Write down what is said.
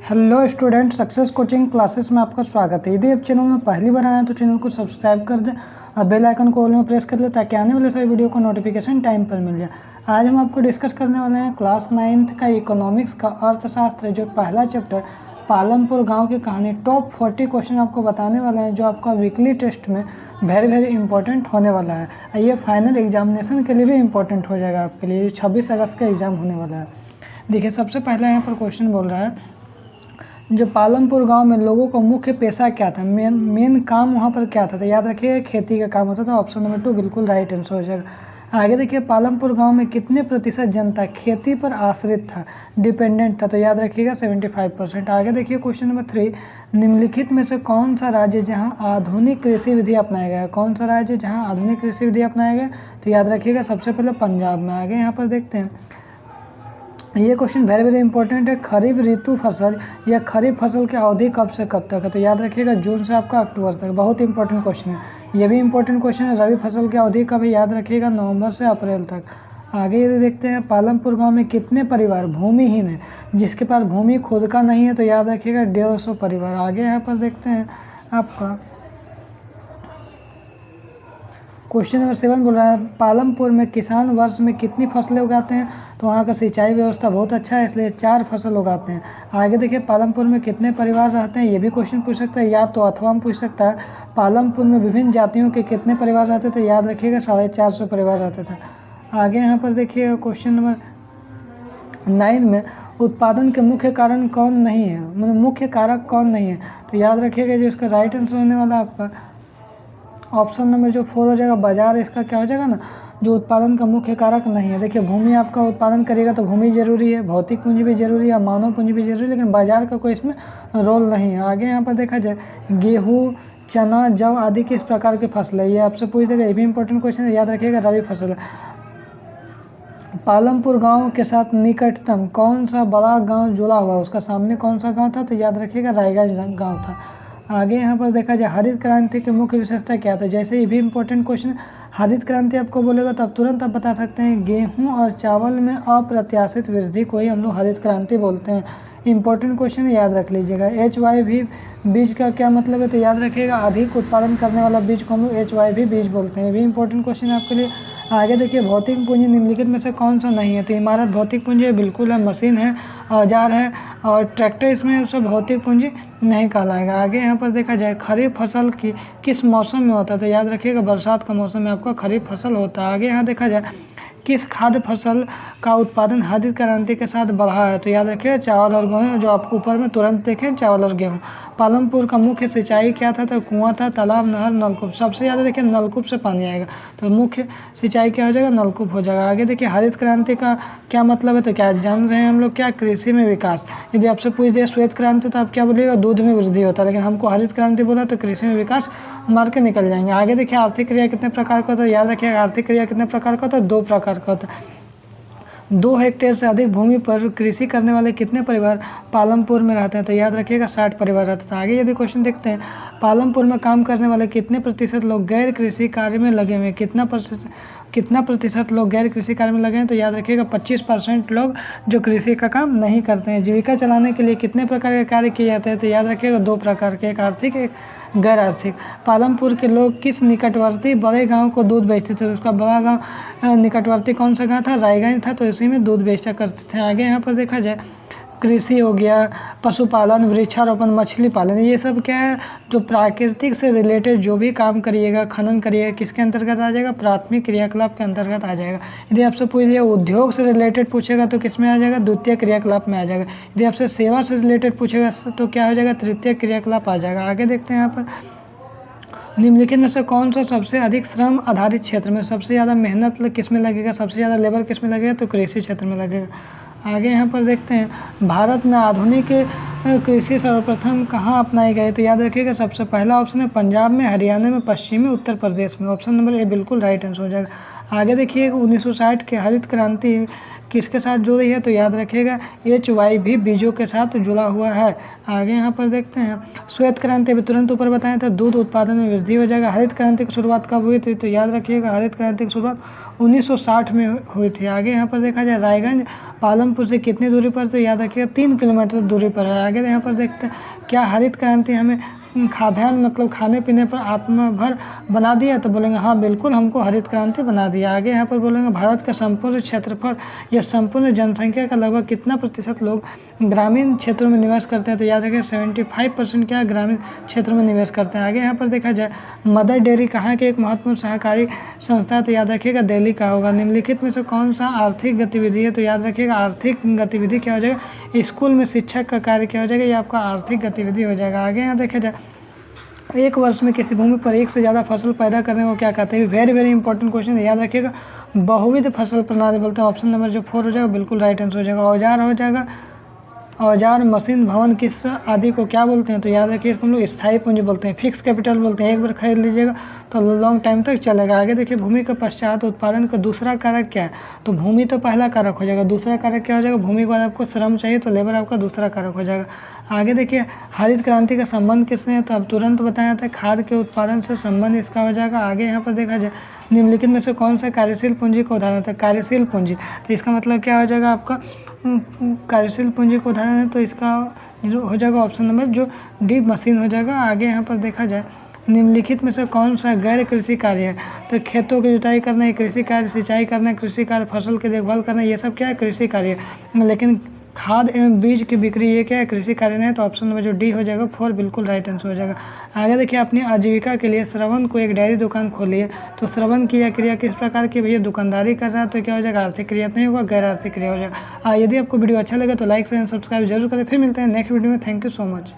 Hello student, success coaching classes में आपका स्वागत है। यदि आप चैनल में पहली बार आए हैं तो चैनल को सब्सक्राइब कर दें और बेल आइकन को ऑल में प्रेस कर लें ताकि आने वाले सभी वीडियो को नोटिफिकेशन टाइम पर मिल जाए। आज हम आपको डिस्कस करने वाले हैं क्लास 9th का इकोनॉमिक्स का अर्थशास्त्र, जो पहला चैप्टर पालमपुर गाँव की कहानी। टॉप 40 क्वेश्चन आपको बताने वाले हैं जो आपका वीकली टेस्ट में वेरी इंपॉर्टेंट होने वाला है। ये फाइनल एग्जामिनेशन के लिए भी इम्पोर्टेंट हो जाएगा आपके लिए, जो 26 अगस्त का एग्ज़ाम होने वाला है। देखिए, सबसे पहले यहाँ पर क्वेश्चन बोल रहा है, जो पालमपुर गांव में लोगों का मुख्य पेशा क्या था, मेन काम वहां पर क्या था। तो याद रखिए खेती का काम होता था। ऑप्शन नंबर 2 बिल्कुल राइट आंसर हो जाएगा। आगे देखिए, पालमपुर गांव में कितने प्रतिशत जनता खेती पर आश्रित था, डिपेंडेंट था। तो याद रखिएगा 75%। आगे देखिए क्वेश्चन नंबर 3, निम्नलिखित में से कौन सा राज्य जहां आधुनिक कृषि विधि अपनाया गया, कौन सा राज्य जहां आधुनिक कृषि विधि अपनाया गया। तो याद रखिएगा सबसे पहले पंजाब में। आगे यहाँ पर देखते हैं, ये क्वेश्चन वेरी इंपॉर्टेंट है। खरीफ ऋतु फसल या खरीफ फसल की अवधि कब से कब तक है। तो याद रखिएगा जून से आपका अक्टूबर तक। बहुत इंपॉर्टेंट क्वेश्चन है। ये भी इंपॉर्टेंट क्वेश्चन है। रबी फसल की अवधि कब है, याद रखिएगा नवंबर से अप्रैल तक। आगे यदि देखते हैं, पालमपुर गांव में कितने परिवार भूमिहीन है, जिसके पास भूमि खुद का नहीं है। तो याद रखिएगा 150 परिवार। आगे यहाँ पर देखते हैं आपका क्वेश्चन नंबर 7 बोल रहा है, पालमपुर में किसान वर्ष में कितनी फसलें उगाते हैं। तो वहाँ का सिंचाई व्यवस्था बहुत अच्छा है, इसलिए 4 फसल उगाते हैं। आगे देखिए, पालमपुर में कितने परिवार रहते हैं, ये भी क्वेश्चन पूछ सकता है, या तो अथवा में पूछ सकता है पालमपुर में विभिन्न जातियों के कितने परिवार रहते थे। याद रखिएगा 450 परिवार रहते थे। आगे यहाँ पर देखिए क्वेश्चन नंबर 9 में, उत्पादन के मुख्य कारण कौन नहीं है, मतलब मुख्य कारक कौन नहीं है। तो याद रखिएगा जो इसका राइट आंसर होने वाला आपका ऑप्शन नंबर जो 4 हो जाएगा, बाजार। इसका क्या हो जाएगा ना, जो उत्पादन का मुख्य कारक नहीं है। देखिए, भूमि आपका उत्पादन करेगा तो भूमि जरूरी है, भौतिक पूंजी भी जरूरी है, मानव पूंजी भी जरूरी है, लेकिन बाजार का कोई इसमें रोल नहीं है। आगे यहाँ पर देखा जाए, गेहूँ, चना, जौ आदि किस प्रकार की फसल है, ये आपसे पूछ देगा। ये भी इंपॉर्टेंट क्वेश्चन है, याद रखिएगा रबी फसल है। पालमपुर गांव के साथ निकटतम कौन सा बड़ा गांव जुड़ा हुआ, उसका सामने कौन सा गांव था। तो याद रखिएगा रायगंज गांव था। आगे यहाँ पर देखा जाए, हरित क्रांति की मुख्य विशेषता क्या था। जैसे ये भी इंपॉर्टेंट क्वेश्चन, हरित क्रांति आपको बोलेगा तो आप तुरंत आप बता सकते हैं, गेहूं और चावल में अप्रत्याशित वृद्धि को ही हम लोग हरित क्रांति बोलते हैं। इंपॉर्टेंट क्वेश्चन है, याद रख लीजिएगा। HYV बीज का क्या मतलब है। तो याद रखिएगा अधिक उत्पादन करने वाला बीज को हम लोग HYV बीज बोलते हैं। ये भी इंपॉर्टेंट क्वेश्चन है आपके लिए। आगे देखिए, भौतिक पूंजी निम्नलिखित में से कौन सा नहीं है। तो इमारत भौतिक पूंजी है, बिल्कुल है। मशीन है, औजार है, और ट्रैक्टर इसमें सब भौतिक पूंजी नहीं कहलाएगा। आगे यहाँ पर देखा जाए, खरीफ फसल की किस मौसम में होता है। तो याद रखिएगा बरसात का मौसम में आपका खरीफ फसल होता है। आगे यहाँ देखा जाए, किस खाद्य फसल का उत्पादन हरित क्रांति के साथ बढ़ा है। तो याद रखिए चावल और गेहूँ, जो आप ऊपर में तुरंत देखें चावल और गेहूँ। पालमपुर का मुख्य सिंचाई क्या था। तो कुआं था, तालाब, नहर, नलकूप। सबसे ज़्यादा देखिए नलकूप से पानी आएगा, तो मुख्य सिंचाई क्या हो जाएगा, नलकूप हो जाएगा। आगे देखिए, हरित क्रांति का क्या मतलब है। तो क्या जान रहे हैं हम लोग, क्या कृषि में विकास। यदि आपसे पूछ दिया श्वेत क्रांति तो आप क्या बोलिएगा, दूध में वृद्धि होता है, लेकिन हमको हरित क्रांति बोला तो कृषि में विकास मार के निकल जाएंगे। आगे देखिए, आर्थिक क्रिया कितने प्रकार का होता है। याद रखिएगा आर्थिक क्रिया कितने प्रकार का होता है, 2 प्रकार का होता है। 2 हेक्टेयर से अधिक भूमि पर कृषि करने वाले कितने परिवार पालमपुर में रहते हैं। तो याद रखिएगा 60 परिवार रहते हैं। आगे यदि क्वेश्चन देखते हैं, पालमपुर में काम करने वाले कितने प्रतिशत लोग गैर कृषि कार्य में लगे हुए हैं। कितना प्रतिशत लोग गैर कृषि कार्य में लगे हैं। तो याद रखिएगा 25% लोग जो कृषि का काम नहीं करते हैं। जीविका चलाने के लिए कितने प्रकार के कार्य किए जाते हैं। तो याद रखिएगा 2 प्रकार के, एक आर्थिक एक गैर आर्थिक। पालमपुर के लोग किस निकटवर्ती बड़े गांव को दूध बेचते थे। उसका बड़ा गांव निकटवर्ती कौन सा गांव था, रायगंज था, तो इसी में दूध बेचा करते थे। आगे यहाँ पर देखा जाए, कृषि हो गया, पशुपालन, वृक्षारोपण, मछली पालन, ये सब क्या है, जो प्राकृतिक से रिलेटेड जो भी काम करिएगा, खनन करिएगा, किसके अंतर्गत आ जाएगा, प्राथमिक क्रियाकलाप के अंतर्गत आ जाएगा। यदि आपसे पूछ लिया उद्योग से रिलेटेड पूछेगा तो किस में आ जाएगा, द्वितीय क्रियाकलाप में आ जाएगा। यदि आपसे सेवा से रिलेटेड पूछेगा तो क्या हो जाएगा, तृतीय क्रियाकलाप आ जाएगा। आगे देखते हैं यहाँ पर, निम्नलिखित में से कौन सा सबसे अधिक श्रम आधारित क्षेत्र में, सबसे ज़्यादा मेहनत किस में लगेगा, सबसे ज़्यादा लेबर किस में लगेगा। तो कृषि क्षेत्र में लगेगा। आगे यहाँ पर देखते हैं, भारत में आधुनिक कृषि सर्वप्रथम कहाँ अपनाई गई। तो याद रखिएगा सबसे पहला ऑप्शन है पंजाब में, हरियाणा में, पश्चिमी उत्तर प्रदेश में। ऑप्शन नंबर ए बिल्कुल राइट आंसर हो जाएगा। आगे देखिए, 1960 के हरित क्रांति किसके साथ जुड़ी है। तो याद रखिएगा HYV बीजों के साथ जुड़ा हुआ है। आगे यहाँ पर देखते हैं, श्वेत क्रांति अभी तुरंत ऊपर बताया था, दूध उत्पादन में वृद्धि हो जाएगा। हरित क्रांति की शुरुआत कब हुई थी। तो याद रखिएगा हरित क्रांति की शुरुआत 1960 में हुई थी। आगे यहाँ पर देखा जाए रायगंज पालमपुर से कितनी दूरी पर, तो याद रखिएगा 3 किलोमीटर दूरी पर है। आगे यहाँ पर देखते हैं क्या हरित क्रांति हमें खाद्यान्न मतलब खाने पीने पर आत्मनिर्भर बना दिया, तो बोलेंगे हाँ बिल्कुल हमको हरित क्रांति बना दिया। आगे यहाँ पर बोलेंगे भारत का संपूर्ण क्षेत्रफल या संपूर्ण जनसंख्या का लगभग कितना प्रतिशत लोग ग्रामीण क्षेत्रों में निवेश करते हैं, तो याद रखिए 75% क्या ग्रामीण क्षेत्रों में निवेश करते हैं। आगे यहाँ पर देखा जाए मदर डेयरी कहाँ की एक महत्वपूर्ण सहकारी संस्था, तो याद रखिएगा दिल्ली का होगा। निम्नलिखित में से कौन सा आर्थिक गतिविधि है, तो याद रखिएगा आर्थिक गतिविधि क्या हो जाएगा, स्कूल में शिक्षक का कार्य क्या हो जाएगा, ये आपका आर्थिक गतिविधि हो जाएगा। आगे यहाँ देखा जाए एक वर्ष में किसी भूमि पर एक से ज़्यादा फसल पैदा करने को क्या कहते हैं, वेरी वेरी इंपॉर्टेंट क्वेश्चन है, याद रखिएगा बहुविध फसल प्रणाली बोलते हैं। ऑप्शन नंबर जो 4 हो जाएगा बिल्कुल राइट आंसर हो जाएगा। औजार हो जाएगा, औजार मशीन भवन किस आदि को क्या बोलते हैं, तो याद रखिए हम लोग स्थायी पूंजी बोलते हैं, फिक्स कैपिटल बोलते हैं। एक बार खरीद लीजिएगा तो लॉन्ग टाइम तक चलेगा। आगे देखिए भूमि के पश्चात उत्पादन का दूसरा कारक क्या है, तो भूमि तो पहला कारक हो जाएगा, दूसरा कारक क्या हो जाएगा, भूमि के बाद आपको श्रम चाहिए तो लेबर आपका दूसरा कारक हो जाएगा। आगे देखिए हरित क्रांति का संबंध किसने है, तो अब तुरंत बताया था खाद के उत्पादन से संबंध इसका हो जाएगा। आगे यहाँ पर देखा जाए निम्नलिखित में से कौन सा कार्यशील पूंजी का उदाहरण था, कार्यशील पूंजी, तो इसका मतलब क्या हो जाएगा आपका कार्यशील पूंजी का उदाहरण है, तो इसका हो जाएगा ऑप्शन नंबर जो डी मशीन हो जाएगा। आगे यहाँ पर देखा जाए निम्नलिखित में से कौन सा गैर कृषि कार्य है, तो खेतों की जुताई करना है कृषि कार्य, सिंचाई करना है कृषि कार्य, फसल की देखभाल करना ये सब क्या है कृषि कार्य, लेकिन खाद एवं बीज की बिक्री ये क्या है कृषि कार्य नहीं है, तो ऑप्शन नंबर जो डी हो जाएगा 4 बिल्कुल राइट आंसर हो जाएगा। आगे देखिए अपनी आजीविका के लिए श्रवण को एक डेयरी दुकान खोली है, तो श्रवण की यह क्रिया किस प्रकार की, भैया दुकानदारी कर रहा है, तो क्या हो जाएगा आर्थिक क्रिया नहीं होगा गैर आर्थिक क्रिया हो जाएगा। यदि आपको वीडियो अच्छा लगे तो लाइक शेयर सब्सक्राइब जरूर करें। फिर मिलते हैं नेक्स्ट वीडियो में। Thank you so much.